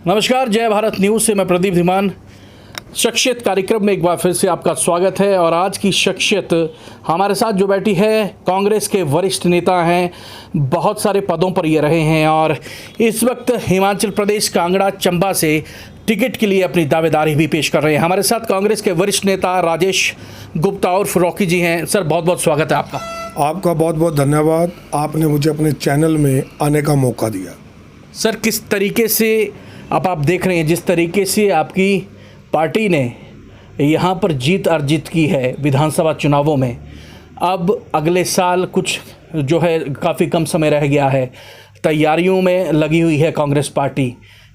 नमस्कार, जय भारत न्यूज़ से मैं प्रदीप धीमान। शख्सियत कार्यक्रम में एक बार फिर से आपका स्वागत है। और आज की शख्सियत हमारे साथ जो बैठी है, कांग्रेस के वरिष्ठ नेता हैं, बहुत सारे पदों पर ये रहे हैं और इस वक्त हिमाचल प्रदेश कांगड़ा चंबा से टिकट के लिए अपनी दावेदारी भी पेश कर रहे हैं। हमारे साथ कांग्रेस के वरिष्ठ नेता राजेश गुप्ता और रॉकी जी हैं। सर, बहुत बहुत स्वागत है आपका। आपका बहुत बहुत धन्यवाद, आपने मुझे अपने चैनल में आने का मौका दिया। सर, किस तरीके से अब आप देख रहे हैं, जिस तरीके से आपकी पार्टी ने यहाँ पर जीत अर्जित की है विधानसभा चुनावों में, अब अगले साल कुछ जो है काफ़ी कम समय रह गया है, तैयारियों में लगी हुई है कांग्रेस पार्टी।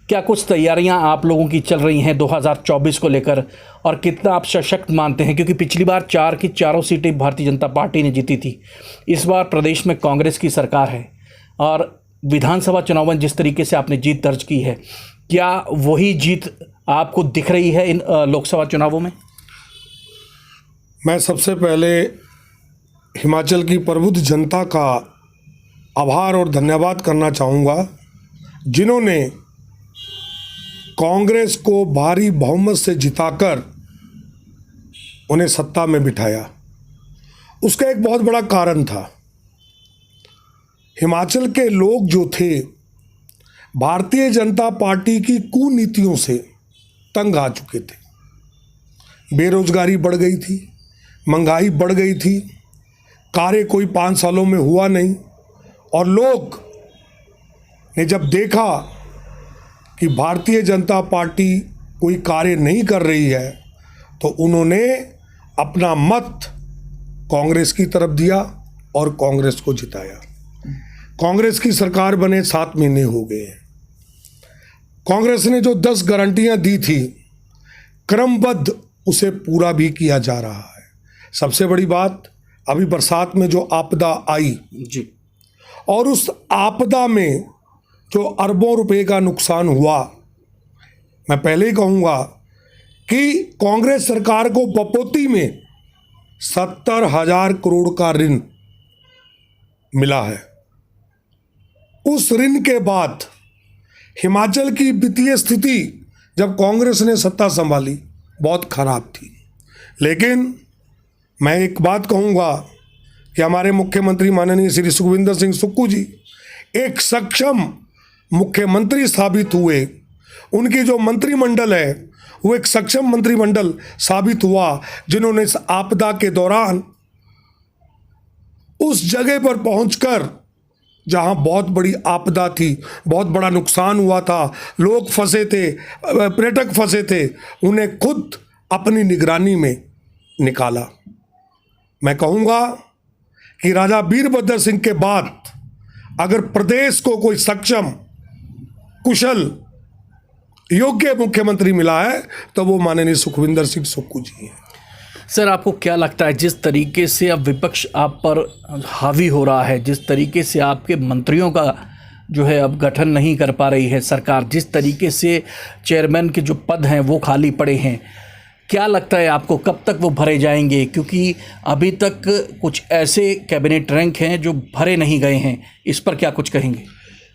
क्या कुछ तैयारियां आप लोगों की चल रही हैं 2024 को लेकर, और कितना आप सशक्त मानते हैं? क्योंकि पिछली बार 4 की 4 सीटें भारतीय जनता पार्टी ने जीती थी, इस बार प्रदेश में कांग्रेस की सरकार है और विधानसभा चुनाव में जिस तरीके से आपने जीत दर्ज की है, क्या वही जीत आपको दिख रही है इन लोकसभा चुनावों में? मैं सबसे पहले हिमाचल की प्रबुद्ध जनता का आभार और धन्यवाद करना चाहूँगा, जिन्होंने कांग्रेस को भारी बहुमत से जिताकर उन्हें सत्ता में बिठाया। उसका एक बहुत बड़ा कारण था, हिमाचल के लोग जो थे भारतीय जनता पार्टी की कुनीतियों से तंग आ चुके थे। बेरोजगारी बढ़ गई थी, महंगाई बढ़ गई थी, कार्य कोई 5 सालों में हुआ नहीं, और लोग ने जब देखा कि भारतीय जनता पार्टी कोई कार्य नहीं कर रही है, तो उन्होंने अपना मत कांग्रेस की तरफ दिया और कांग्रेस को जिताया। कांग्रेस की सरकार बने 7 महीने हो गए हैं। कांग्रेस ने जो 10 गारंटियां दी थी, क्रमबद्ध उसे पूरा भी किया जा रहा है। सबसे बड़ी बात, अभी बरसात में जो आपदा आई जी, और उस आपदा में जो अरबों रुपए का नुकसान हुआ, मैं पहले ही कहूँगा कि कांग्रेस सरकार को बपोती में 70,000 करोड़ का ऋण मिला है। उस ऋण के बाद हिमाचल की वित्तीय स्थिति जब कांग्रेस ने सत्ता संभाली बहुत खराब थी। लेकिन मैं एक बात कहूँगा कि हमारे मुख्यमंत्री माननीय श्री सुखविंदर सिंह सुक्खू जी एक सक्षम मुख्यमंत्री साबित हुए। उनकी जो मंत्रिमंडल है वो एक सक्षम मंत्रिमंडल साबित हुआ, जिन्होंने इस आपदा के दौरान उस जगह पर पहुंचकर, जहां बहुत बड़ी आपदा थी, बहुत बड़ा नुकसान हुआ था, लोग फंसे थे, पर्यटक फंसे थे, उन्हें खुद अपनी निगरानी में निकाला। मैं कहूँगा कि राजा वीरभद्र सिंह के बाद अगर प्रदेश को कोई सक्षम, कुशल, योग्य मुख्यमंत्री मिला है तो वो माननीय सुखविंदर सिंह सुक्खू जी हैं। सर, आपको क्या लगता है, जिस तरीके से अब विपक्ष आप पर हावी हो रहा है, जिस तरीके से आपके मंत्रियों का जो है अब गठन नहीं कर पा रही है सरकार, जिस तरीके से चेयरमैन के जो पद हैं वो खाली पड़े हैं, क्या लगता है आपको कब तक वो भरे जाएंगे? क्योंकि अभी तक कुछ ऐसे कैबिनेट रैंक हैं जो भरे नहीं गए हैं, इस पर क्या कुछ कहेंगे?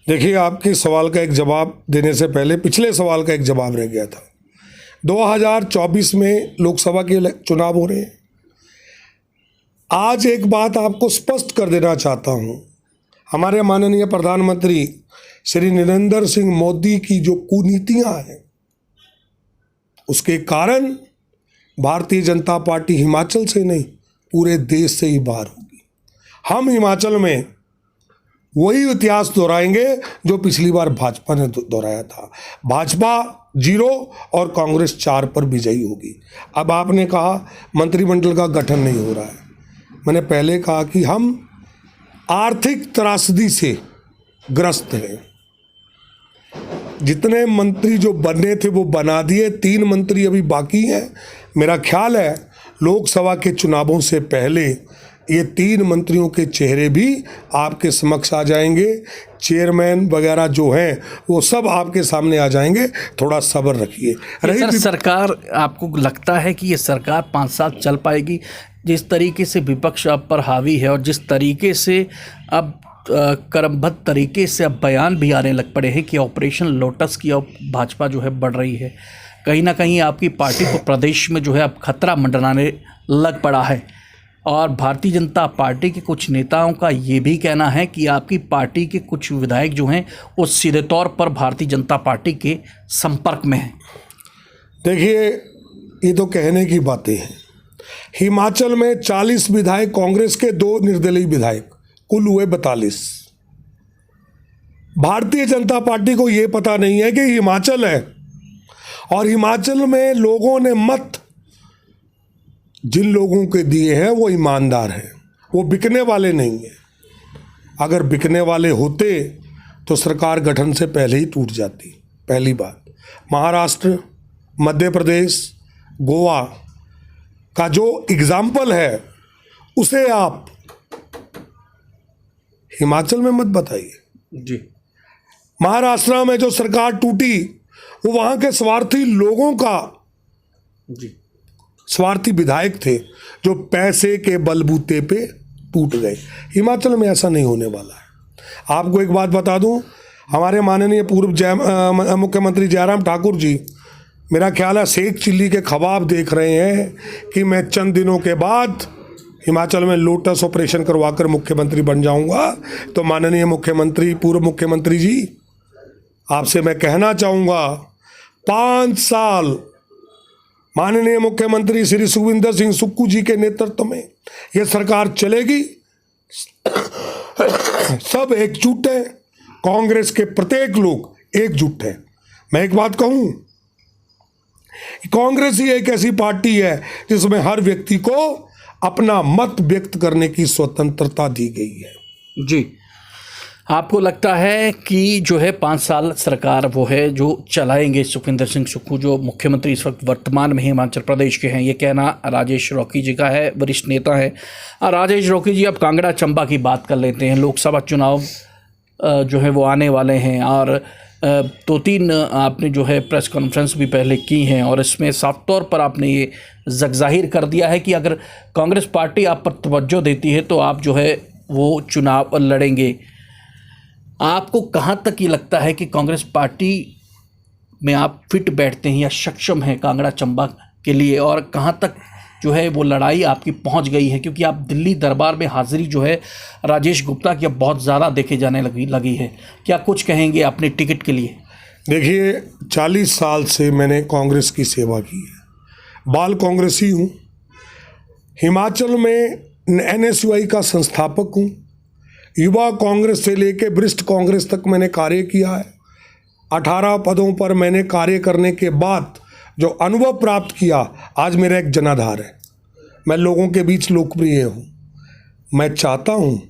देखिए, आपके सवाल का एक जवाब देने से पहले पिछले सवाल का एक जवाब रह गया था। 2024 में लोकसभा के चुनाव हो रहे हैं। आज एक बात आपको स्पष्ट कर देना चाहता हूं, हमारे माननीय प्रधानमंत्री श्री नरेंद्र सिंह मोदी की जो कुनीतियां हैं, उसके कारण भारतीय जनता पार्टी हिमाचल से नहीं पूरे देश से ही बाहर होगी। हम हिमाचल में वही इतिहास दोहराएंगे जो पिछली बार भाजपा ने दोहराया था। भाजपा 0 और कांग्रेस 4 पर विजयी होगी। अब आपने कहा मंत्रिमंडल का गठन नहीं हो रहा है। मैंने पहले कहा कि हम आर्थिक त्रासदी से ग्रस्त हैं। जितने मंत्री जो बनने थे वो बना दिए, 3 मंत्री अभी बाकी हैं। मेरा ख्याल है लोकसभा के चुनावों से पहले ये 3 मंत्रियों के चेहरे भी आपके समक्ष आ जाएंगे। चेयरमैन वगैरह जो हैं वो सब आपके सामने आ जाएंगे, थोड़ा सब्र रखिए। सर, सरकार, आपको लगता है कि ये सरकार 5 साल चल पाएगी? जिस तरीके से विपक्ष आप पर हावी है और जिस तरीके से अब क्रमबद्ध तरीके से अब बयान भी आने लग पड़े हैं कि ऑपरेशन लोटस की अब भाजपा जो है बढ़ रही है। कहीं ना कहीं आपकी पार्टी को प्रदेश में जो है अब खतरा मंडराने लग पड़ा है। और भारतीय जनता पार्टी के कुछ नेताओं का ये भी कहना है कि आपकी पार्टी के कुछ विधायक जो हैं वो सीधे तौर पर भारतीय जनता पार्टी के संपर्क में हैं। देखिए, ये तो कहने की बातें हैं। हिमाचल में 40 विधायक कांग्रेस के, 2 निर्दलीय विधायक, कुल हुए 42। भारतीय जनता पार्टी को यह पता नहीं है कि हिमाचल है और हिमाचल में लोगों ने मत जिन लोगों के दिए हैं वो ईमानदार हैं, वो बिकने वाले नहीं हैं। अगर बिकने वाले होते तो सरकार गठन से पहले ही टूट जाती। पहली बात, महाराष्ट्र, मध्य प्रदेश, गोवा का जो एग्जाम्पल है उसे आप हिमाचल में मत बताइए। जी, महाराष्ट्र में जो सरकार टूटी वो वहां के स्वार्थी लोगों का, जी, स्वार्थी विधायक थे जो पैसे के बलबूते पे टूट गए। हिमाचल में ऐसा नहीं होने वाला है। आपको एक बात बता दूं, हमारे माननीय पूर्व मुख्यमंत्री जयराम ठाकुर जी, मेरा ख्याल है शेख चिल्ली के ख्वाब देख रहे हैं कि मैं चंद दिनों के बाद हिमाचल में लोटस ऑपरेशन करवाकर मुख्यमंत्री बन जाऊंगा। तो माननीय मुख्यमंत्री, पूर्व मुख्यमंत्री जी, आपसे मैं कहना चाहूँगा, 5 साल माननीय मुख्यमंत्री श्री सुखविंदर सिंह सुक्खू जी के नेतृत्व में यह सरकार चलेगी। सब एकजुट है, कांग्रेस के प्रत्येक लोग एकजुट है। मैं एक बात कहूं, कांग्रेस ही एक ऐसी पार्टी है जिसमें हर व्यक्ति को अपना मत व्यक्त करने की स्वतंत्रता दी गई है। जी, आपको लगता है कि जो है 5 साल सरकार वो है जो चलाएंगे सुखविंदर सिंह सुक्खू, जो मुख्यमंत्री इस वक्त वर्तमान में हिमाचल प्रदेश के हैं? ये कहना राजेश रॉकी जी का है, वरिष्ठ नेता है। राजेश रॉकी जी, अब कांगड़ा चंबा की बात कर लेते हैं। लोकसभा चुनाव जो है वो आने वाले हैं और 2-3 आपने जो है प्रेस कॉन्फ्रेंस भी पहले की हैं और इसमें साफ तौर पर आपने ये ज़ाहिर कर दिया है कि अगर कांग्रेस पार्टी आप पर तवज्जो देती है तो आप जो है वो चुनाव लड़ेंगे। आपको कहाँ तक ये लगता है कि कांग्रेस पार्टी में आप फिट बैठते हैं या सक्षम हैं कांगड़ा चंबा के लिए, और कहाँ तक जो है वो लड़ाई आपकी पहुंच गई है? क्योंकि आप दिल्ली दरबार में हाजिरी जो है राजेश गुप्ता की अब बहुत ज़्यादा देखे जाने लगी है। क्या कुछ कहेंगे अपने टिकट के लिए? देखिए, 40 साल से मैंने कांग्रेस की सेवा की है, बाल कांग्रेसी हूँ, हिमाचल में NSUI का संस्थापक हूँ, युवा कांग्रेस से लेकर वरिष्ठ कांग्रेस तक मैंने कार्य किया है। 18 पदों पर मैंने कार्य करने के बाद जो अनुभव प्राप्त किया, आज मेरा एक जनाधार है। मैं लोगों के बीच लोकप्रिय हूँ। मैं चाहता हूँ,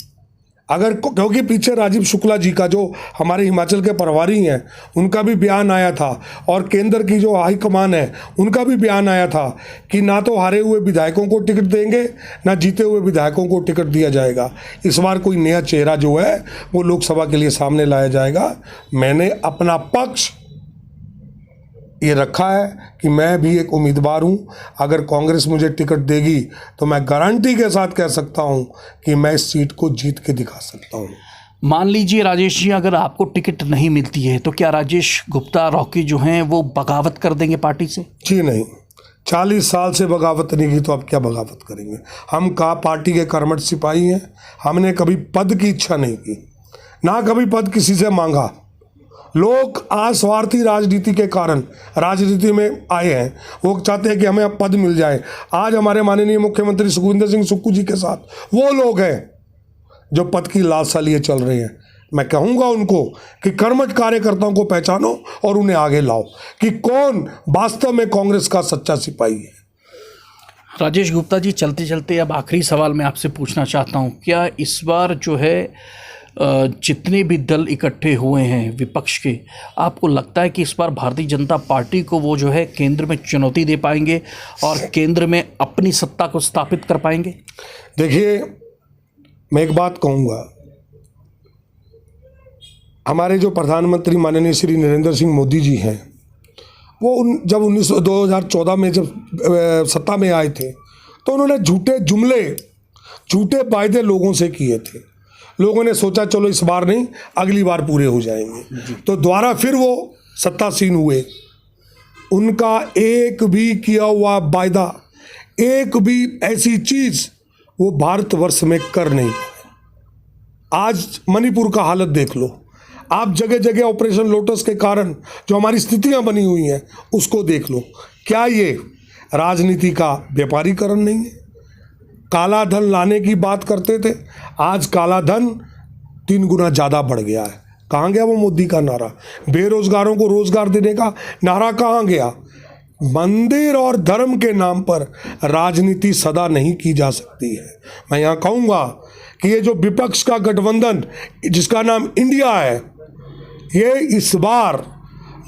अगर, क्योंकि पीछे राजीव शुक्ला जी का, जो हमारे हिमाचल के प्रभारी हैं, उनका भी बयान आया था और केंद्र की जो हाईकमान है उनका भी बयान आया था कि ना तो हारे हुए विधायकों को टिकट देंगे ना जीते हुए विधायकों को टिकट दिया जाएगा। इस बार कोई नया चेहरा जो है वो लोकसभा के लिए सामने लाया जाएगा। मैंने अपना पक्ष ये रखा है कि मैं भी एक उम्मीदवार हूं। अगर कांग्रेस मुझे टिकट देगी तो मैं गारंटी के साथ कह सकता हूं कि मैं इस सीट को जीत के दिखा सकता हूं। मान लीजिए राजेश जी, अगर आपको टिकट नहीं मिलती है तो क्या राजेश गुप्ता रॉकी जो हैं वो बगावत कर देंगे पार्टी से? जी नहीं, 40 साल से बगावत नहीं की तो अब क्या बगावत करेंगे? हम का पार्टी के कर्मठ सिपाही हैं। हमने कभी पद की इच्छा नहीं की, ना कभी पद किसी से मांगा। लोग आज स्वार्थी राजनीति के कारण राजनीति में आए हैं, वो चाहते हैं कि हमें पद मिल जाए। आज हमारे माननीय मुख्यमंत्री सुखविंदर सिंह सुक्खू जी के साथ वो लोग हैं जो पद की लालसा लिए चल रहे हैं। मैं कहूँगा उनको कि कर्मठ कार्यकर्ताओं को पहचानो और उन्हें आगे लाओ कि कौन वास्तव में कांग्रेस का सच्चा सिपाही है। राजेश गुप्ता जी, चलते चलते अब आखिरी सवाल मैं आपसे पूछना चाहता हूँ, क्या इस बार जो है जितने भी दल इकट्ठे हुए हैं विपक्ष के, आपको लगता है कि इस बार भारतीय जनता पार्टी को वो जो है केंद्र में चुनौती दे पाएंगे और केंद्र में अपनी सत्ता को स्थापित कर पाएंगे? देखिए, मैं एक बात कहूँगा, हमारे जो प्रधानमंत्री माननीय श्री नरेंद्र सिंह मोदी जी हैं, वो जब 2014 में जब सत्ता में आए थे तो उन्होंने झूठे जुमले, झूठे वायदे लोगों से किए थे। लोगों ने सोचा चलो इस बार नहीं अगली बार पूरे हो जाएंगे, तो दोबारा फिर वो सत्तासीन हुए। उनका एक भी किया हुआ वायदा, एक भी ऐसी चीज वो भारतवर्ष में कर नहीं पाए। आज मणिपुर का हालत देख लो, आप जगह जगह ऑपरेशन लोटस के कारण जो हमारी स्थितियां बनी हुई हैं उसको देख लो। क्या ये राजनीति का व्यापारीकरण नहीं है? काला धन लाने की बात करते थे, आज काला धन 3 गुना ज़्यादा बढ़ गया है। कहाँ गया वो मोदी का नारा? बेरोजगारों को रोजगार देने का नारा कहाँ गया? मंदिर और धर्म के नाम पर राजनीति सदा नहीं की जा सकती है। मैं यहाँ कहूँगा कि ये जो विपक्ष का गठबंधन जिसका नाम इंडिया है, ये इस बार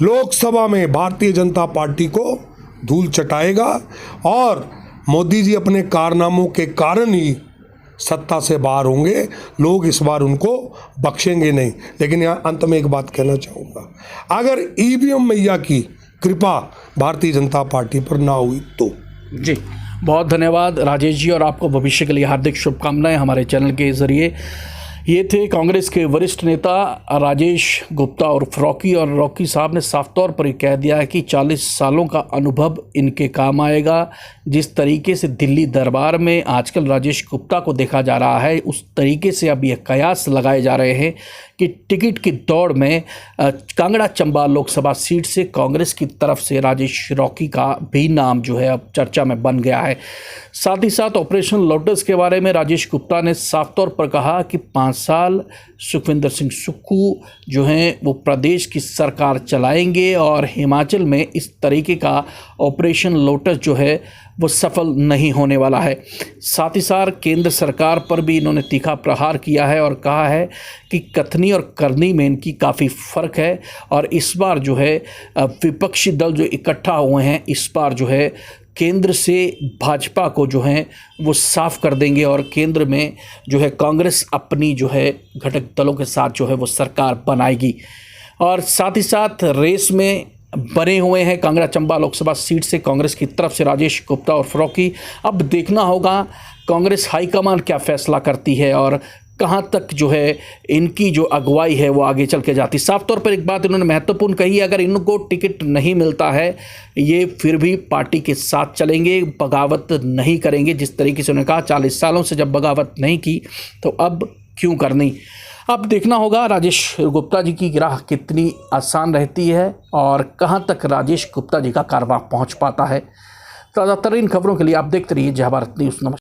लोकसभा में भारतीय जनता पार्टी को धूल चटाएगा और मोदी जी अपने कारनामों के कारण ही सत्ता से बाहर होंगे। लोग इस बार उनको बख्शेंगे नहीं। लेकिन यहाँ अंत में एक बात कहना चाहूँगा, अगर ईवीएम मैया की कृपा भारतीय जनता पार्टी पर ना हुई तो। जी बहुत धन्यवाद राजेश जी, और आपको भविष्य के लिए हार्दिक शुभकामनाएं हमारे चैनल के ज़रिए। ये थे कांग्रेस के वरिष्ठ नेता राजेश गुप्ता और रॉकी साहब ने साफ तौर पर कह दिया है कि 40 सालों का अनुभव इनके काम आएगा। जिस तरीके से दिल्ली दरबार में आजकल राजेश गुप्ता को देखा जा रहा है, उस तरीके से अब ये कयास लगाए जा रहे हैं कि टिकट की दौड़ में कांगड़ा चंबा लोकसभा सीट से कांग्रेस की तरफ से राजेश रॉकी का भी नाम जो है अब चर्चा में बन गया है। साथ ही साथ ऑपरेशन लोटस के बारे में राजेश गुप्ता ने साफ तौर पर कहा कि 5 साल सुखविंदर सिंह सुक्खू जो हैं वो प्रदेश की सरकार चलाएंगे और हिमाचल में इस तरीके का ऑपरेशन लोटस जो है वो सफल नहीं होने वाला है। साथ ही साथ केंद्र सरकार पर भी इन्होंने तीखा प्रहार किया है और कहा है कि कथनी और करनी में इनकी काफ़ी फ़र्क है और इस बार जो है विपक्षी दल जो इकट्ठा हुए हैं, इस बार जो है केंद्र से भाजपा को जो है वो साफ कर देंगे और केंद्र में जो है कांग्रेस अपनी जो है घटक दलों के साथ जो है वो सरकार बनाएगी। और साथ ही साथ रेस में बने हुए हैं कांगड़ा चंबा लोकसभा सीट से कांग्रेस की तरफ से राजेश गुप्ता और रॉकी। अब देखना होगा कांग्रेस हाईकमान क्या फैसला करती है और कहाँ तक जो है इनकी जो अगुवाई है वो आगे चल के जाती। साफ तौर पर एक बात इन्होंने महत्वपूर्ण कही है, अगर इनको टिकट नहीं मिलता है ये फिर भी पार्टी के साथ चलेंगे, बगावत नहीं करेंगे। जिस तरीके से उन्होंने कहा 40 सालों से जब बगावत नहीं की तो अब क्यों करनी। अब देखना होगा राजेश गुप्ता जी की राह कितनी आसान रहती है और कहाँ तक राजेश गुप्ता जी का कारवां पहुँच पाता है। ताज़ा तरीन खबरों के लिए आप देखते रहिए जय भारत न्यूज़। नमस्कार।